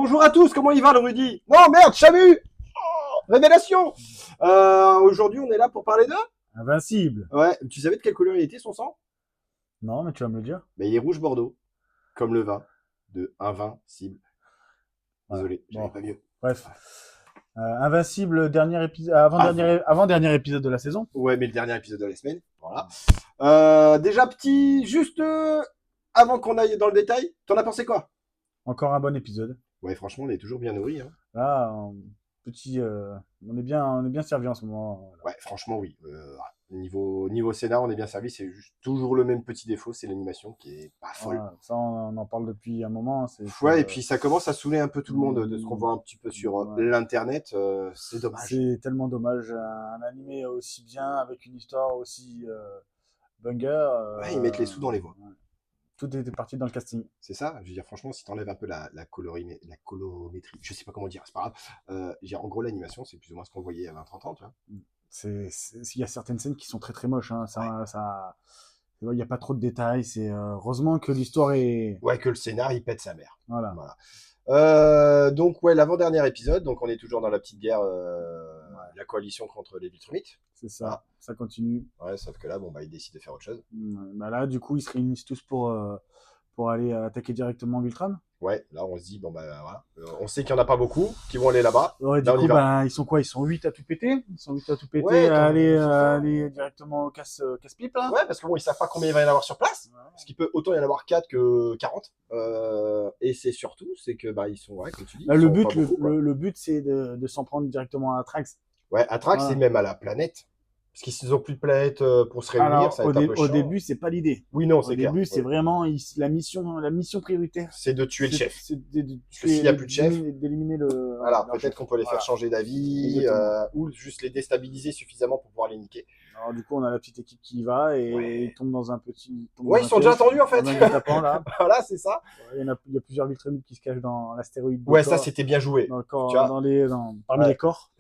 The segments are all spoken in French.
Bonjour à tous, comment il va le Rudy? Non merde, Chamu! Révélation! Aujourd'hui on est là pour parler de... Invincible. Ouais, tu savais de quelle couleur il était son sang? Non, mais tu vas me le dire. Mais il est rouge bordeaux, comme le vin de Invincible. Voilà. Désolé, j'avais Bon, pas mieux. bref. Invincible, dernier épisode, avant-dernier épisode de la saison. Ouais, mais le dernier épisode de la semaine, voilà. Déjà petit, juste avant qu'on aille dans le détail, t'en as pensé quoi? Encore un bon épisode. Ouais, franchement, on est toujours bien nourri, hein. Là, petit, on est bien servi en ce moment. Voilà. Ouais, franchement, oui. Niveau scénar, on est bien servi. C'est juste toujours le même petit défaut, c'est l'animation qui est pas folle. Voilà, ça, on en parle depuis un moment. C'est Ouais, et que, puis ça commence à saouler un peu tout le monde de ce qu'on voit un petit peu sur ouais, l'internet. C'est dommage. c'est tellement dommage. Un animé aussi bien, avec une histoire aussi banger. Ouais, ils mettent les sous dans les voix. Ouais. Tout était parti dans le casting. C'est ça. Je veux dire, franchement, si t'enlèves un peu la colorimétrie, je sais pas comment dire, c'est pas grave. Je veux dire, en gros, l'animation, c'est plus ou moins ce qu'on voyait il y a 20-30 ans, tu vois. Il y a certaines scènes qui sont très très moches. Hein. Ouais. Il n'y a pas trop de détails. C'est heureusement que l'histoire est. Ouais, que le scénar, il pète sa mère. Voilà. Voilà. Donc, ouais, l'avant-dernier épisode. Donc, on est toujours dans la petite guerre, la coalition contre les Viltrumites. C'est ça. Voilà. Ça continue. Ouais, sauf que là, bon, bah, ils décident de faire autre chose. Bah là, du coup, ils se réunissent tous pour aller attaquer directement Viltram. Ouais, là, on se dit, bon, bah, voilà. On sait qu'il n'y en a pas beaucoup qui vont aller là-bas. Ouais, du Là, on y coup, va. bah, ils sont quoi? Ils sont 8 à tout péter. Ils sont 8 à tout péter Ouais, à c'est ça. aller directement au casse-pipe, là. Ouais, parce que bon, ils savent pas combien il va y en avoir sur place. Ouais. Parce qu'il peut autant y en avoir 4 que 40. Et c'est surtout, c'est que, bah, ils sont, ouais, comme tu dis, Là, ils le sont but, pas beaucoup, quoi. le but, c'est de s'en prendre directement à Trax. Ouais, Atrax, c'est Voilà. même à la planète. Parce qu'ils n'ont plus de planète pour se réunir, Alors, ça va être un peu au chiant. début, c'est pas l'idée. Oui, non, Au c'est clair. début, c'est Ouais. vraiment la mission prioritaire. C'est de tuer le chef. C'est de Parce que s'il n'y a plus de chef, d'éliminer le. voilà, leur peut-être chef. qu'on peut les faire Voilà. changer d'avis, Exactement. ou juste les déstabiliser suffisamment pour pouvoir les niquer. Alors, du coup, on a la petite équipe qui y va et Ouais. ils tombent dans un petit. Ouais, ils sont déjà attendus en fait. Un tapant, là. Voilà, c'est ça. Il y a plusieurs Viltrumites qui se cachent dans l'astéroïde. Ouais, ça c'était bien joué. Dans le Tu corps, vois, parmi ouais. les corps.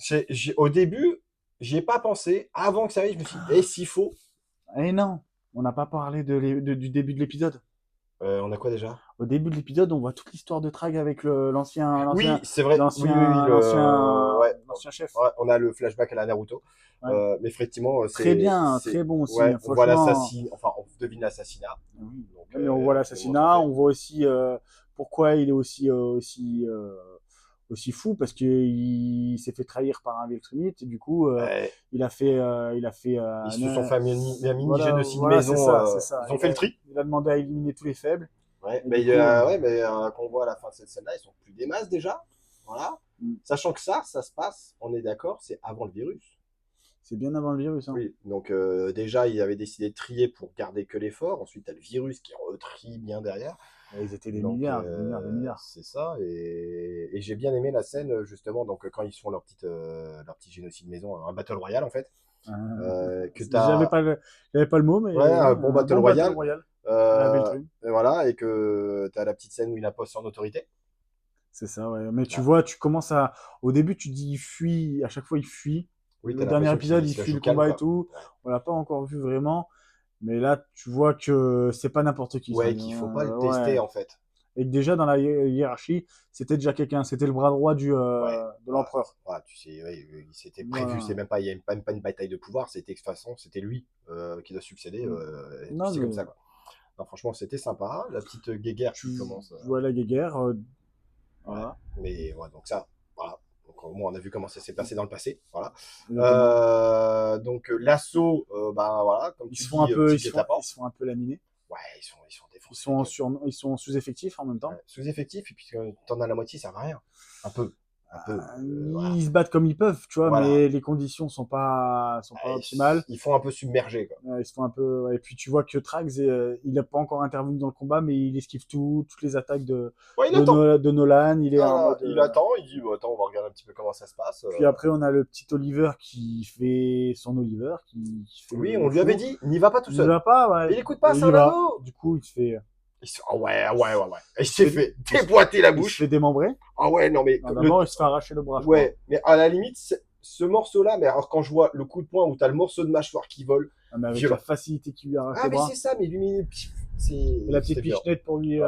Au début, j'y ai pas pensé. Avant que ça arrive, je me suis dit, et s'il faut. Et non, on n'a pas parlé du début de l'épisode. On a quoi déjà? Au début de l'épisode, on voit toute l'histoire de Trag avec l'ancien. Oui, c'est vrai. Oui, ouais. L'ancien chef. Ouais, on a le flashback à la Naruto. Ouais. Mais effectivement, Très bien, très bon aussi. Ouais, Hein, on voit franchement. l'assassin. Enfin, on devine l'assassinat. Oui. Donc, Mais on voit l'assassinat, on voit aussi pourquoi il est aussi fou, parce qu'il s'est fait trahir par un Viltrumite, et du coup, ouais. il a fait. Ils se sont fait un mini voilà, génocide voilà, maison. c'est ça. Ils ont fait le tri. Il a demandé à éliminer tous les faibles. Ouais, Et mais, du coup, ouais, mais qu'on voit à la fin de cette scène-là, ils sont plus des masses déjà. Voilà. Sachant que ça se passe, on est d'accord, c'est avant le virus. c'est bien avant le virus. Hein. Oui, donc déjà, ils avaient décidé de trier pour garder que les forts. Ensuite, tu as le virus qui retrie bien derrière. Et ils étaient des Donc, milliards, des milliards. c'est ça. Et j'ai bien aimé la scène, justement, donc, quand ils font leur petit génocide maison, un battle royale, en fait. Que J'avais pas le mot, mais ouais, un bon battle royale. Et voilà, et que tu as la petite scène où il impose son autorité. C'est ça, ouais. Mais tu vois, tu commences à. Au début, tu dis il fuit, à chaque fois il fuit. Oui, le dernier épisode, il fuit le combat et tout. Ouais. On l'a pas encore vu vraiment. Mais là, tu vois que c'est pas n'importe qui. Ouais, ça. qu'il faut pas le tester, en fait. Et que déjà, dans la hiérarchie, c'était déjà quelqu'un. C'était le bras droit de l'empereur. Ouais, tu sais, ouais, c'était prévu. Voilà. C'est même pas, il y a pas une bataille de pouvoir. C'était de toute façon, c'était lui qui doit succéder. Non, c'est mais... comme ça, quoi. Non, franchement, c'était sympa. La petite guéguerre qui commence. Voilà, guéguerre. Ouais. Voilà. Mais ouais, donc ça, voilà. Donc au moins, on a vu comment ça s'est passé dans le passé. Voilà. Donc l'assaut, bah voilà, comme tu dis, ils se font un peu laminer. Ouais, ils sont défoncés. Ils sont sous-effectifs en même temps. Ouais, sous-effectifs, et puis t'en as la moitié, ça va rien. Un peu. Ils se battent comme ils peuvent, tu vois, voilà. mais les conditions sont pas optimales. Ils font un peu submerger, quoi. Ils se font un peu. Et puis tu vois que Trax, il n'a pas encore intervenu dans le combat, mais il esquive toutes les attaques de Nolan. Il est en mode. Il attend, il dit attends, on va regarder un petit peu comment ça se passe. Puis après, on a le petit Oliver qui fait son Oliver. Oui, on lui avait dit, n'y va pas tout seul. Il n'y va pas, ouais. Il écoute pas, c'est un anneau. Du coup, il se fait. Ouais. Il s'est fait déboîter la bouche. Il se fait démembrer. Ah ouais, non mais. D'abord, il se fait arracher le bras. Ouais, mais à la limite, ce morceau-là, mais alors quand je vois le coup de poing où t'as le morceau de mâchoire qui vole. Mais avec la facilité qui lui arrache le bras. Ah, mais c'est ça, mais lui, la petite pichenette pour lui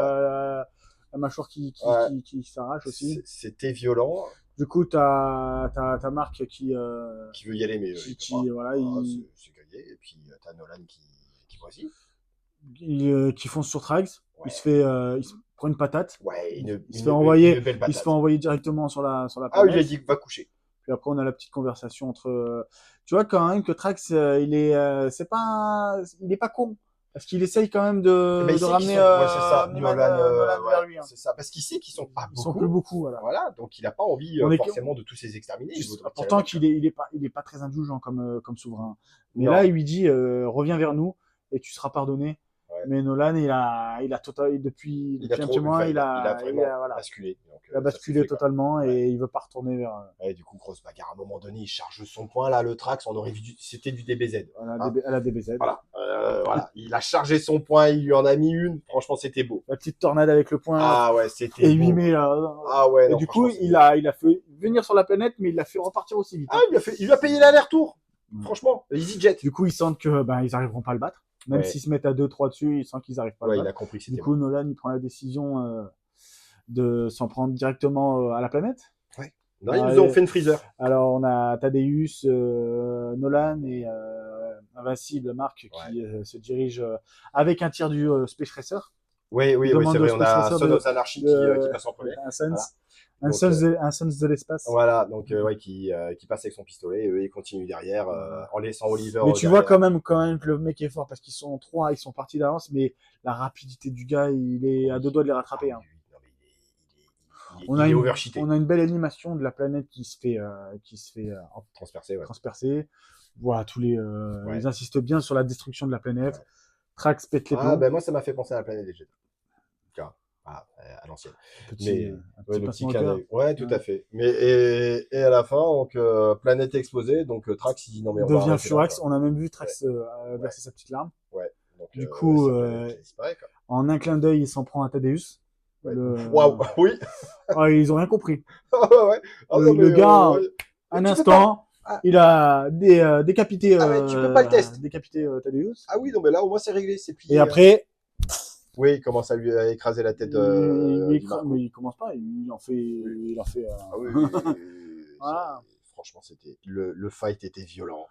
la mâchoire Ouais. qui s'arrache aussi. C'était violent. Du coup, t'as Marc Qui veut y aller, mais il peut pas. voilà, Voilà, c'est grillé. Et puis, t'as Nolan qui voici. qui fonce sur Trags. Ouais. Il se prend une patate. Ouais, Une belle il se fait patate. envoyer directement sur la Ah, il lui a planète. dit va coucher. Puis après, on a la petite conversation entre. Tu vois quand même que Trax, il est pas con. Parce qu'il essaye quand même Eh ben, il de sait qu'ils ramener sont. Ouais, c'est ça. Nolan, Nolan ouais, vers lui. Hein. c'est ça. Parce qu'il sait qu'ils sont pas Ils sont plus beaucoup. beaucoup, voilà. Voilà, donc il n'a pas envie On est, forcément de tous les exterminer. Il voudrait tirer pourtant le qu'il mec, il est pas très indulgent comme souverain. Mais Non. là, il lui dit reviens vers nous et tu seras pardonné. Ouais. Mais Nolan, il a total depuis un petit moment, il a vraiment voilà. basculé. Donc, Il a basculé totalement et il veut pas retourner vers. Ouais, du coup, grosse bagarre. À un moment donné, il charge son poing là, le Trax. On aurait vu, c'était du DBZ. À la DBZ. Voilà, voilà. Il a chargé son poing, il lui en a mis une. Franchement, c'était beau. La petite tornade avec le poing. Ah ouais, c'était et beau. 8 mai, Ah ouais, et non, du coup, franchement, il a fait venir sur la planète, mais il l'a fait repartir aussi vite. Ah, il lui a payé l'aller-retour. Franchement, EasyJet. Du coup, ils sentent que ils arriveront pas à le battre. Même s'ils se mettent à 2-3 dessus, ils sentent qu'ils arrivent pas à le Ouais, il battre. a compris que Du c'était coup, bon. Nolan, il prend la décision de s'en prendre directement à la planète. Ouais. Non, ils nous ont fait une freezer. Alors, on a Thaddeus, Nolan et Invincible, Marc, qui se dirige avec un tir du Space Racer. Oui, oui, oui, demande c'est au vrai. On Space a Racer Son of Anarchy qui passe en premier. un Sons. Voilà. Un Donc, Sons de l'espace. Voilà, donc ouais, qui passe avec son pistolet, et eux ils continuent derrière en laissant Oliver. Mais tu vois quand même que le mec est fort parce qu'ils sont trois, ils sont partis d'avance, mais la rapidité du gars, il est à deux doigts de les rattraper. Hein. Non, mais il est overcheaté. On a une belle animation de la planète qui se fait transpercer. Voilà, ils insistent bien sur la destruction de la planète. Ouais. Trax pète les plombs. Ah ben moi ça m'a fait penser à la planète des Jedi. À l'ancienne. Mais le petit clin ouais, tout à fait. Mais et à la fin, donc planète explosée, donc Trax il dit non mais on devient Furax. On a même vu Trax verser sa petite larme. Ouais. Donc, du coup, en un clin d'œil, il s'en prend à Thaddeus. Waouh, oui. Ils ont rien compris. Ouais. Le gars, un instant. Il a décapité. Mais tu peux pas le tester. Décapité Thaddeus. Ah oui, non mais là au moins c'est réglé, c'est plié. Et après. Oui, il commence à lui écraser la tête. Mais il commence pas, il en fait. Ah oui. Voilà. Franchement, le fight était violent.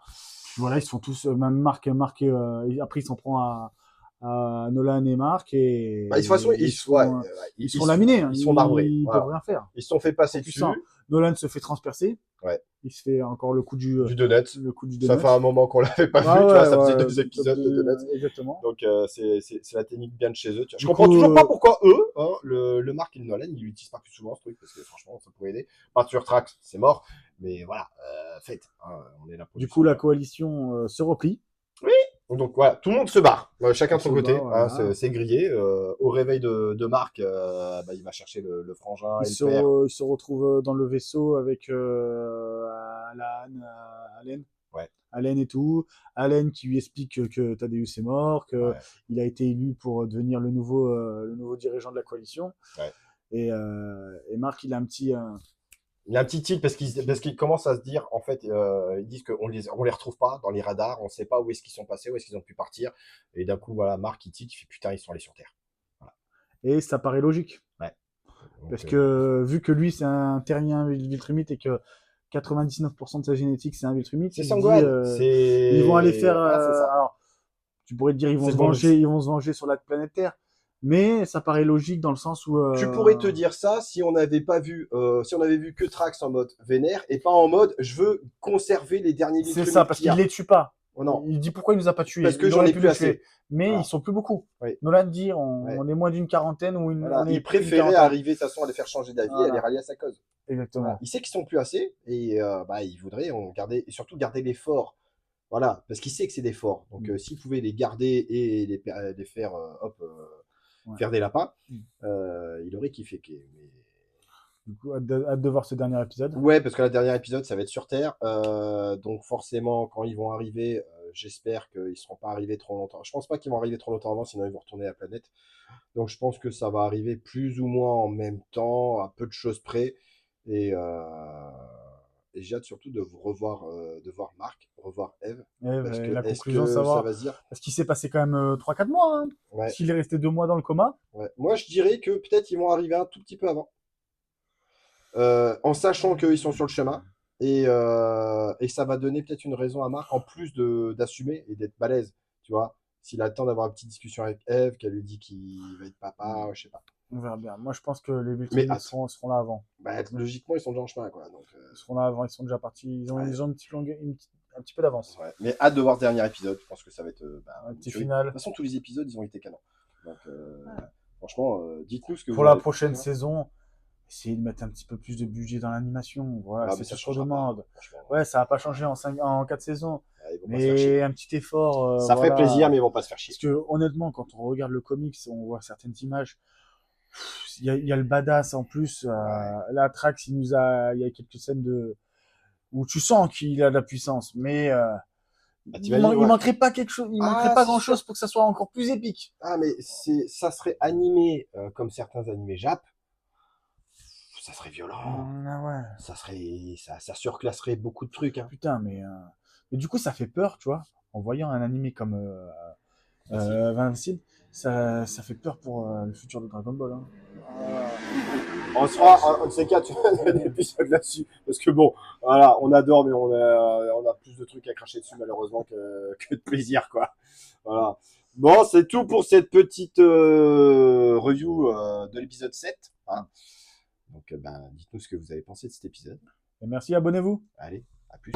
Voilà, ils sont tous, même Marc, après il s'en prend à Nolan et Marc et. De toute façon, ils sont laminés, ils sont marbrés. Ils peuvent rien faire. Ils se sont fait passer dessus. Nolan se fait transpercer. Ouais. Il se fait encore le coup du donut. Le coup du donut. Ça fait un moment qu'on l'avait pas vu, tu vois, ça faisait 2 épisodes de donut. Exactement. Donc c'est la technique bien de chez eux. Je comprends toujours pas pourquoi eux, hein, le Marc et le Nolan, ils l'utilisent pas plus souvent ce truc, parce que franchement, ça pourrait aider. Peinture Trax, c'est mort, mais voilà, faites. Hein, on est là pour. Du coup, la coalition se replie. Oui. Donc voilà, tout le monde se barre, chacun de son côté. Voilà. C'est grillé. Au réveil de Marc, il va chercher le frangin et le père. Il se retrouve dans le vaisseau avec Allen. Ouais. Allen et tout. Allen qui lui explique que Thaddeus est mort, qu'il a été élu pour devenir le nouveau dirigeant de la coalition. Ouais. Et Marc, il a un petit. Il y a un petit tilt parce qu'il commence à se dire, en fait, ils disent qu'on les retrouve pas dans les radars, on sait pas où est-ce qu'ils sont passés, où est-ce qu'ils ont pu partir. Et d'un coup, voilà, Marc, il tilt, il fait putain, ils sont allés sur Terre. Voilà. Et ça paraît logique. Ouais. Donc, parce que, vu que lui, c'est un terrien Viltrumite et que 99% de sa génétique, c'est un Viltrumite, c'est sanguin. Ils vont aller faire. Alors, tu pourrais te dire, ils vont se venger sur la planète Terre. Mais ça paraît logique dans le sens où. Tu pourrais te dire ça si on n'avait pas vu, si on avait vu que Trax en mode vénère et pas en mode je veux conserver les derniers Viltrumites. C'est ça, parce qu'il les tue pas. Oh non. Il dit pourquoi il nous a pas tués. Parce que j'en ai plus assez. Mais ils sont plus beaucoup. Oui. Nolan dit on est moins d'une quarantaine ou une. Il préférait arriver de toute façon à les faire changer d'avis et à les rallier à sa cause. Exactement. Voilà. Il sait qu'ils sont plus assez et il voudrait garder et surtout garder les forts. Voilà, parce qu'il sait que c'est des forts. Donc s'il pouvait les garder et les faire faire des lapins, il aurait kiffé. Mais... Du coup, hâte de voir ce dernier épisode. Ouais, parce que le dernier épisode, ça va être sur Terre. Donc forcément, quand ils vont arriver, j'espère qu'ils ne seront pas arrivés trop longtemps. Je pense pas qu'ils vont arriver trop longtemps avant, sinon ils vont retourner à la planète. Donc je pense que ça va arriver plus ou moins en même temps, à peu de choses près. Et et j'ai hâte surtout de vous revoir, de voir Marc, revoir Eve. Parce que La est-ce conclusion, que ça savoir. va se dire? Parce qu'il s'est passé quand même 3-4 mois. Hein. Ouais, S'il est resté 2 mois dans le coma. ouais. Moi, je dirais que peut-être ils vont arriver un tout petit peu avant. En sachant qu'ils sont sur le chemin. Et ça va donner peut-être une raison à Marc, en plus d'assumer et d'être balèze, tu vois. S'il a le temps d'avoir une petite discussion avec Eve, qu'elle lui dit qu'il va être papa, je sais pas. On verra bien. Moi, je pense que les Mais Viltrum seront là avant. bah, logiquement, ils sont déjà en chemin, quoi. Donc, Ils seront là avant, ils sont déjà partis. Ils ont, ouais. ils ont un petit peu d'avance. Ouais. Mais hâte de voir ce dernier épisode. Je pense que ça va être Un petit de final. toute façon, tous les épisodes, ils ont été canons. Donc, franchement, dites-nous ce que Pour vous la avez prochaine pensé, hein. saison, essayez de mettre un petit peu plus de budget dans l'animation. Voilà, Ah, c'est mais ça tout ce qu'on changera pas, demande. franchement. Ouais, ça va pas changer en 4 saisons. Ouais, ils vont pas se faire chier. Mais un petit effort. Ça ferait voilà. plaisir, mais ils vont pas se faire chier. Parce que honnêtement, quand on regarde le comics, on voit certaines images. Il y a le badass en plus. Là, Trax, il y a quelques scènes où tu sens qu'il a de la puissance, mais il manquerait pas quelque chose, il manquerait pas grand chose pour que ça soit encore plus épique. Ah, mais ça serait animé comme certains animés Jap. Ça serait violent. Ouais. Ça surclasserait beaucoup de trucs. Hein. Putain, mais du coup, ça fait peur, tu vois. En voyant un animé comme Invincible, ça fait peur pour le futur de Dragon Ball. Hein. On se fera un de ces quatre un épisode là-dessus. Parce que bon, voilà, on adore, mais on a plus de trucs à cracher dessus, malheureusement, que de plaisir, quoi. Voilà. Bon, c'est tout pour cette petite review de l'épisode 7. Hein. Donc, dites-nous ce que vous avez pensé de cet épisode. Et merci, abonnez-vous. Allez, à plus.